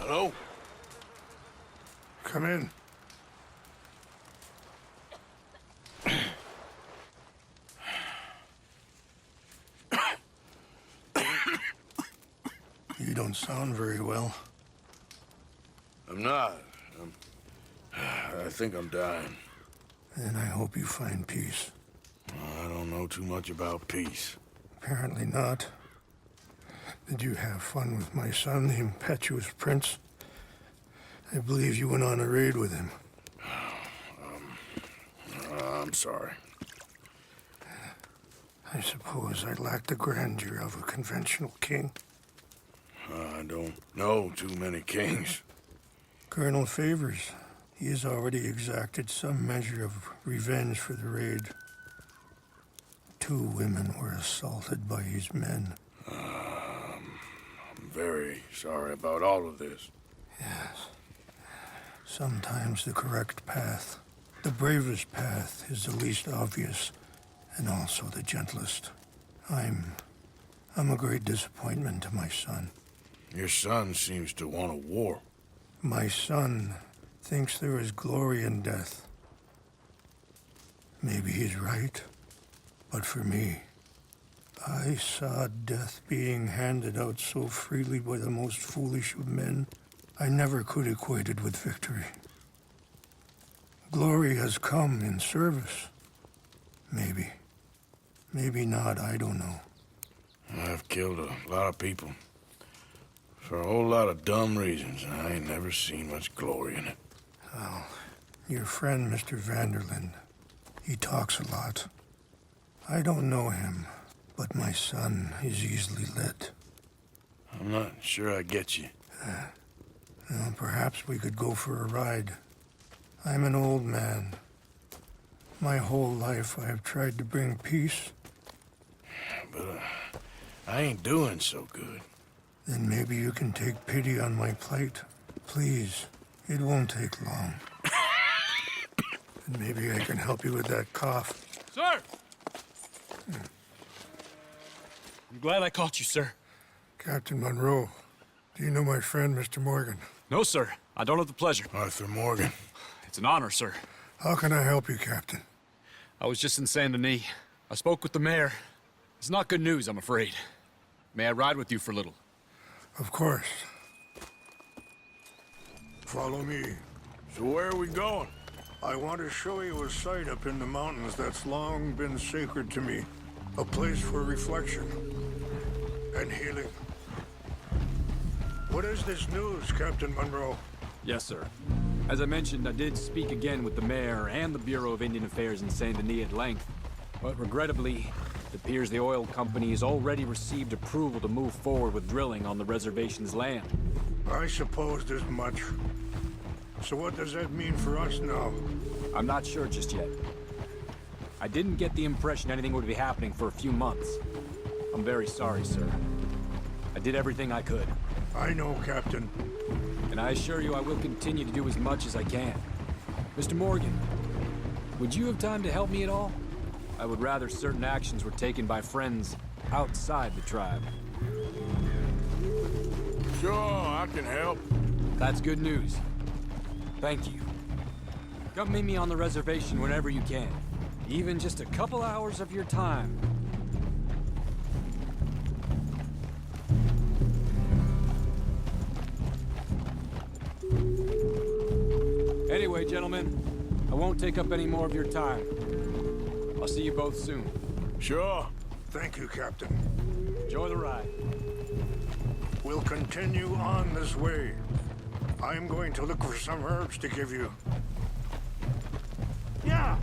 Hello? Come in. You don't sound very well. I'm not. I think I'm dying. And I hope you find peace. I don't know too much about peace. Apparently not. Did you have fun with my son, the impetuous prince? I believe you went on a raid with him. I'm sorry. I suppose I lack the grandeur of a conventional king. I don't know too many kings. Colonel Favors, he has already exacted some measure of revenge for the raid. 2 women were assaulted by his men. I'm very sorry about all of this. Yes. Sometimes the correct path, the bravest path, is the least obvious, and also the gentlest. I'm a great disappointment to my son. Your son seems to want a war. My son thinks there is glory in death. Maybe he's right, but for me, I saw death being handed out so freely by the most foolish of men, I never could equate it with victory. Glory has come in service. Maybe. Maybe not, I don't know. I've killed a lot of people. For a whole lot of dumb reasons, and I ain't never seen much glory in it. Well, your friend, Mr. Vanderlyn, he talks a lot. I don't know him, but my son is easily led. I'm not sure I get you. Well, perhaps we could go for a ride. I'm an old man. My whole life I have tried to bring peace. But I ain't doing so good. Then maybe you can take pity on my plight. Please, it won't take long. And maybe I can help you with that cough. Sir! I'm glad I caught you, sir. Captain Monroe, do you know my friend, Mr. Morgan? No, sir. I don't have the pleasure. Arthur Morgan. It's an honor, sir. How can I help you, Captain? I was just in Saint Denis. I spoke with the mayor. It's not good news, I'm afraid. May I ride with you for a little? Of course. Follow me. So where are we going? I want to show you a site up in the mountains that's long been sacred to me. A place for reflection and healing. What is this news, Captain Monroe? Yes, sir. As I mentioned, I did speak again with the mayor and the Bureau of Indian Affairs in Saint Denis at length. But regrettably, it appears the oil company has already received approval to move forward with drilling on the reservation's land. I supposed as much. So what does that mean for us now? I'm not sure just yet. I didn't get the impression anything would be happening for a few months. I'm very sorry, sir. I did everything I could. I know, Captain. And I assure you I will continue to do as much as I can. Mr. Morgan, would you have time to help me at all? I would rather certain actions were taken by friends outside the tribe. Sure, I can help. That's good news. Thank you. Come meet me on the reservation whenever you can. Even just a couple hours of your time. Anyway, gentlemen, I won't take up any more of your time. I'll see you both soon. Sure. Thank you, Captain. Enjoy the ride. We'll continue on this way. I'm going to look for some herbs to give you. Yeah!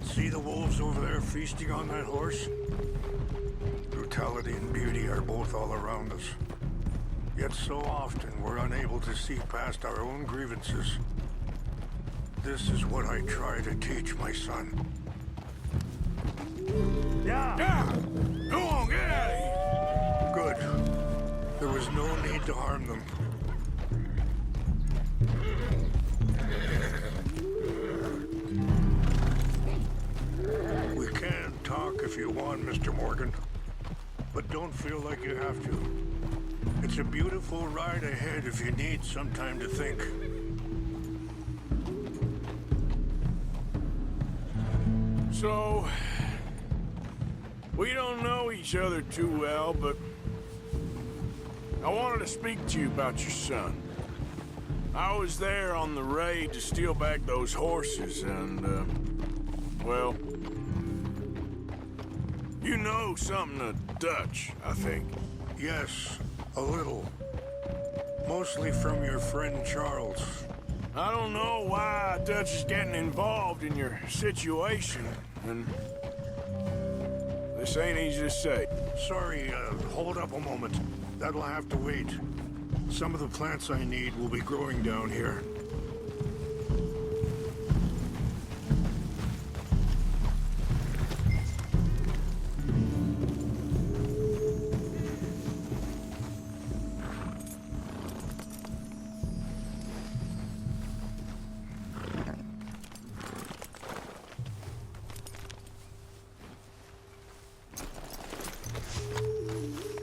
See the wolves over there feasting on that horse? Brutality and beauty are both all around us. Yet so often we're unable to see past our own grievances. This is what I try to teach my son. Yeah! Yeah! Go on, get out of here! Good. There was no need to harm them. want, Mr. Morgan. But don't feel like you have to. It's a beautiful ride ahead if you need some time to think. So, we don't know each other too well, but I wanted to speak to you about your son. I was there on the raid to steal back those horses, and, well, you know something of Dutch, I think. Yes, a little. Mostly from your friend Charles. I don't know why Dutch is getting involved in your situation, and this ain't easy to say. Sorry, hold up a moment. That'll have to wait. Some of the plants I need will be growing down here.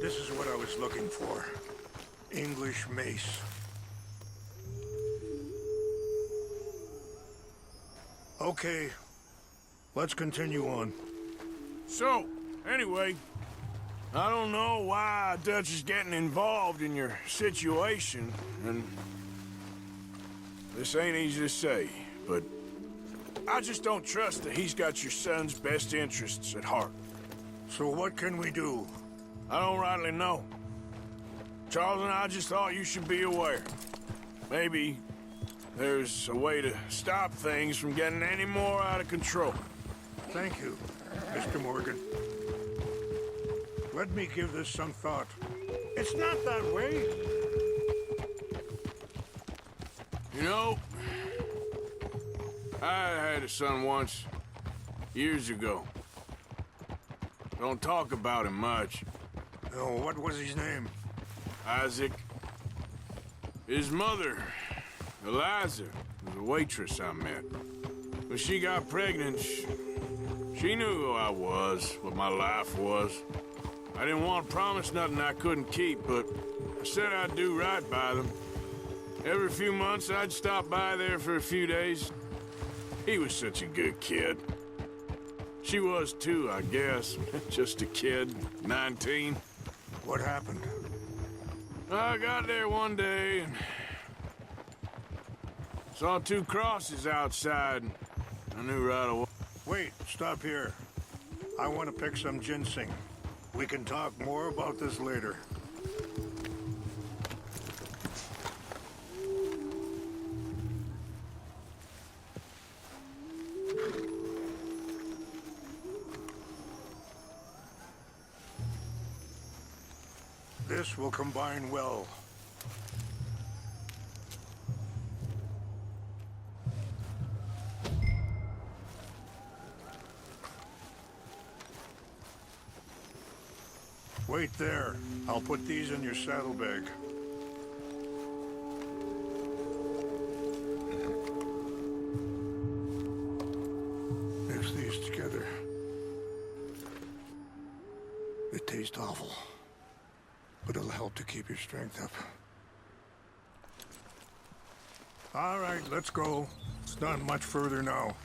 This is what I was looking for. English mace. Okay, let's continue on. So, anyway, I don't know why Dutch is getting involved in your situation, and this ain't easy to say, but I just don't trust that he's got your son's best interests at heart. So what can we do? I don't rightly know. Charles and I just thought you should be aware. Maybe there's a way to stop things from getting any more out of control. Thank you, Mr. Morgan. Let me give this some thought. It's not that way. You know, I had a son once, years ago. Don't talk about him much. Oh, what was his name? Isaac. His mother, Eliza, was a waitress I met. When she got pregnant, she knew who I was, what my life was. I didn't want to promise nothing I couldn't keep, but I said I'd do right by them. Every few months, I'd stop by there for a few days. He was such a good kid. She was too, I guess. Just a kid, 19. What happened? I got there one day and saw two crosses outside. I knew right away. Wait, stop here. I want to pick some ginseng. We can talk more about this later. This will combine well. Wait there. I'll put these in your saddlebag. Mix these together. They taste awful, but it'll help to keep your strength up. All right, let's go. It's not much further now.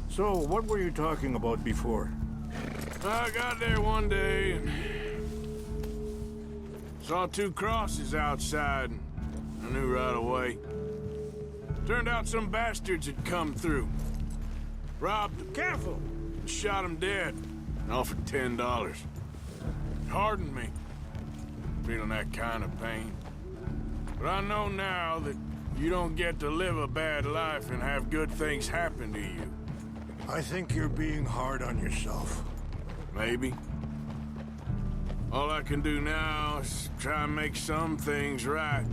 So, what were you talking about before? I got there one day and saw two crosses outside. I knew right away. Turned out some bastards had come through. Robbed them. Careful! And shot them dead. And offered $10. It hardened me. Feeling that kind of pain. But I know now that you don't get to live a bad life and have good things happen to you. I think you're being hard on yourself. Maybe. All I can do now is try and make some things right.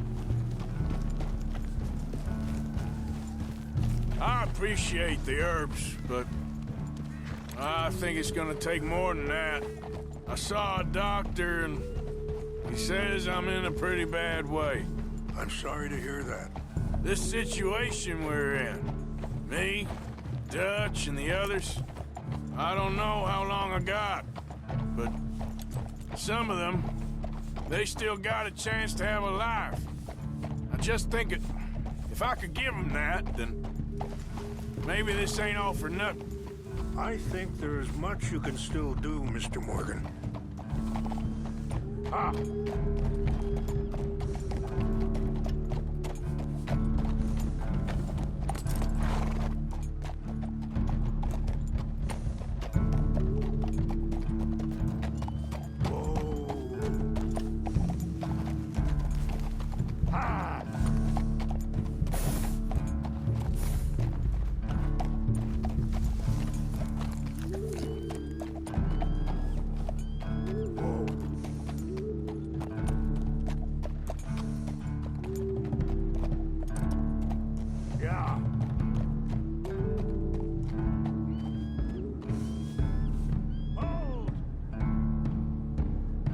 I appreciate the herbs, but I think it's gonna take more than that. I saw a doctor and he says I'm in a pretty bad way. I'm sorry to hear that. This situation we're in, me, Dutch, and the others, I don't know how long I got, but some of them, they still got a chance to have a life. I just think if I could give them that, then maybe this ain't all for nothing. I think there's much you can still do, Mr. Morgan. Ah!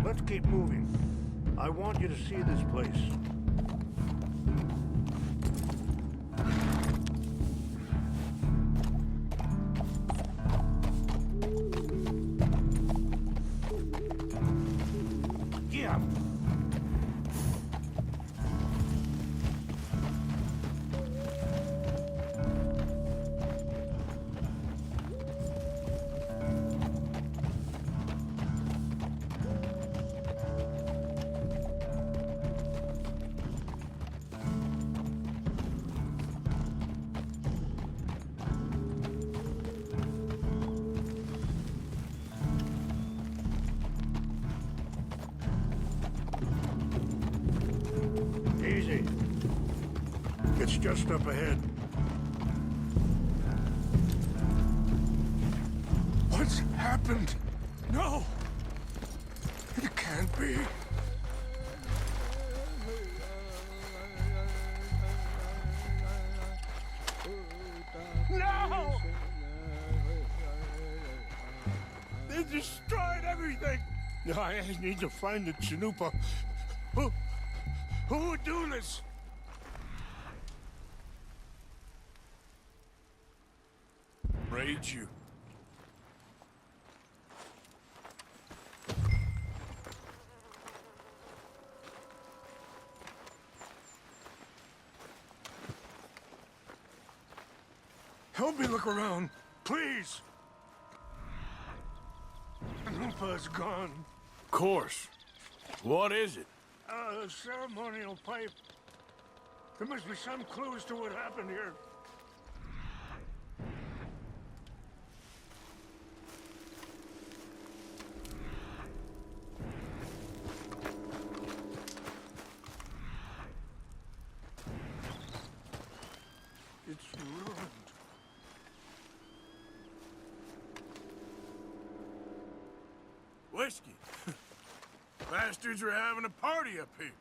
Let's keep moving. I want you to see this place. Yeah. Easy. It's just up ahead. What's happened? No! It can't be. No! They destroyed everything! I need to find the Chanupa. Who would do this? Raid you. Help me look around, please. Chanupa's gone. Of course. What is it? A ceremonial pipe. There must be some clues to what happened here. It's ruined. Whiskey. Bastards are having a party up here.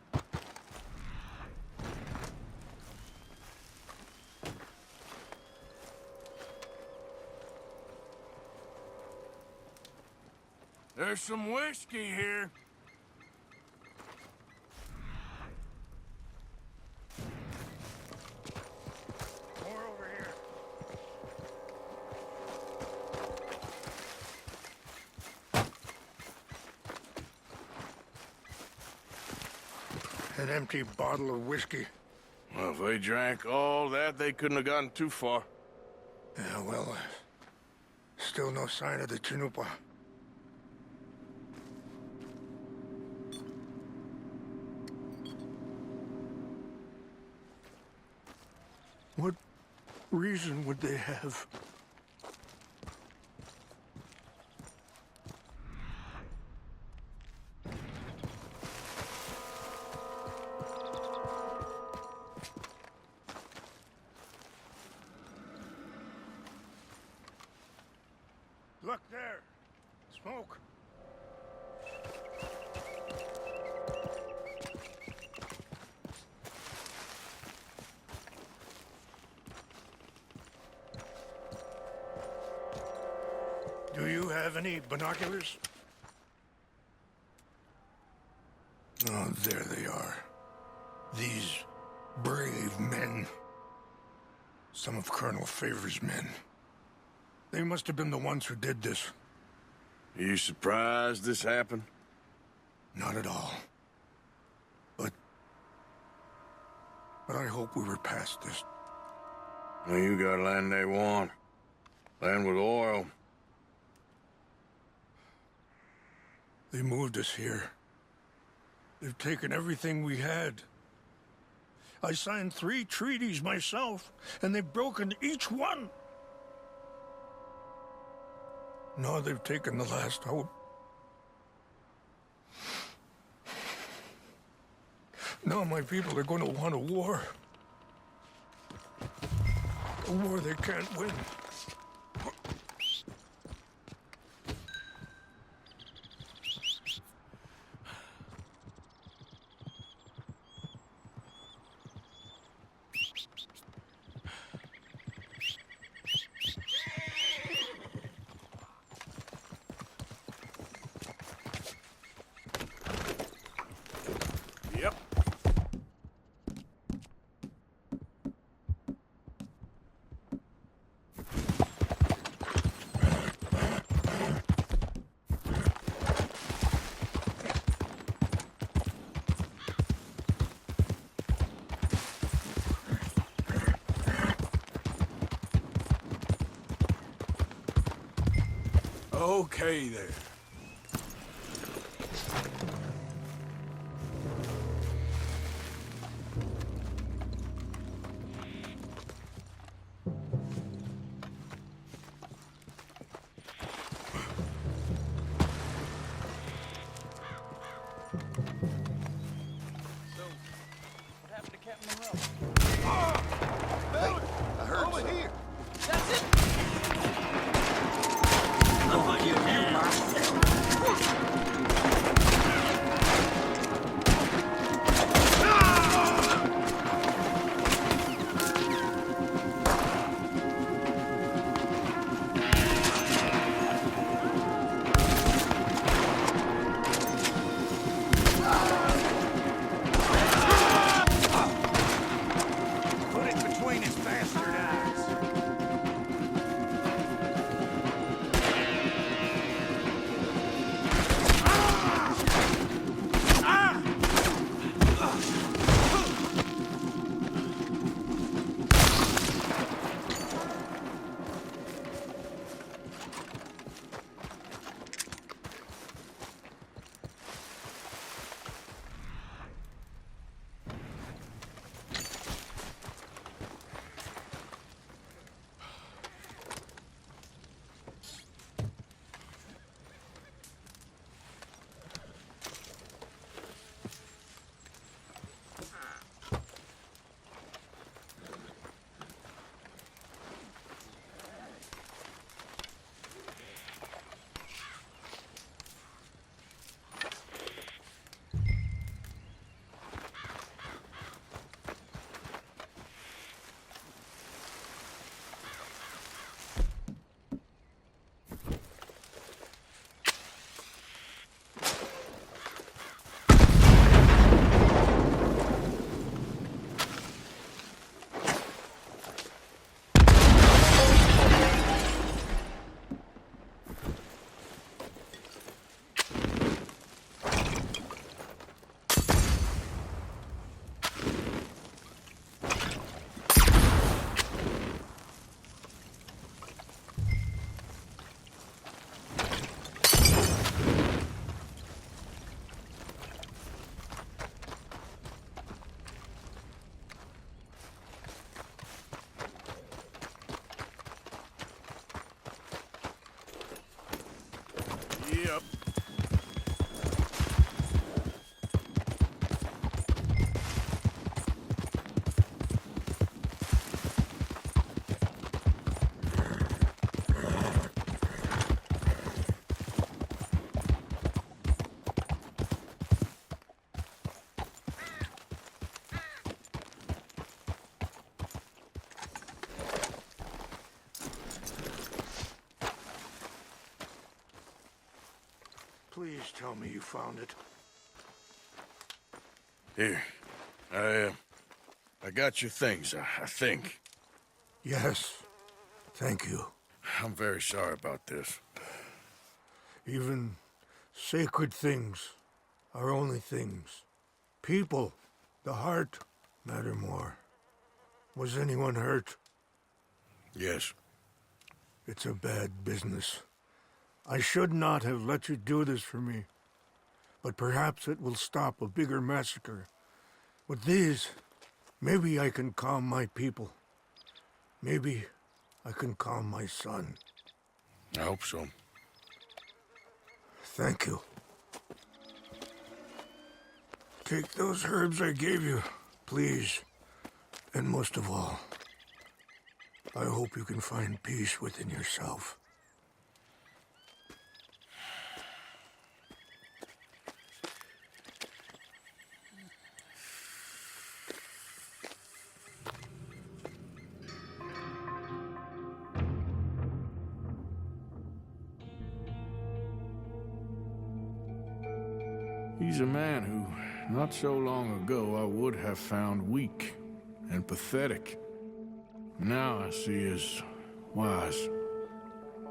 There's some whiskey here. More over here. An empty bottle of whiskey. Well, if they drank all that, they couldn't have gotten too far. Yeah, well, still no sign of the Chanupa. What reason would they have? Look there. Smoke. Do you have any binoculars? Oh, there they are. These brave men. Some of Colonel Favor's men. They must have been the ones who did this. Are you surprised this happened? Not at all. But I hope we were past this. Well, you got land they want. Land with oil. They moved us here. They've taken everything we had. I signed 3 treaties myself, and they've broken each one. Now they've taken the last hope. Now my people are going to want a war. A war they can't win. Yep. Okay there. Yep. Please tell me you found it. Here. I got your things, I think. Yes. Thank you. I'm very sorry about this. Even sacred things are only things. People, the heart, matter more. Was anyone hurt? Yes. It's a bad business. I should not have let you do this for me. But perhaps it will stop a bigger massacre. With these, maybe I can calm my people. Maybe I can calm my son. I hope so. Thank you. Take those herbs I gave you, please. And most of all, I hope you can find peace within yourself. He's a man who, not so long ago, I would have found weak and pathetic. Now I see as wise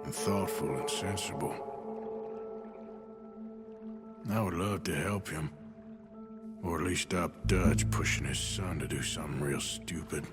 and thoughtful and sensible. I would love to help him, or at least stop Dutch pushing his son to do something real stupid.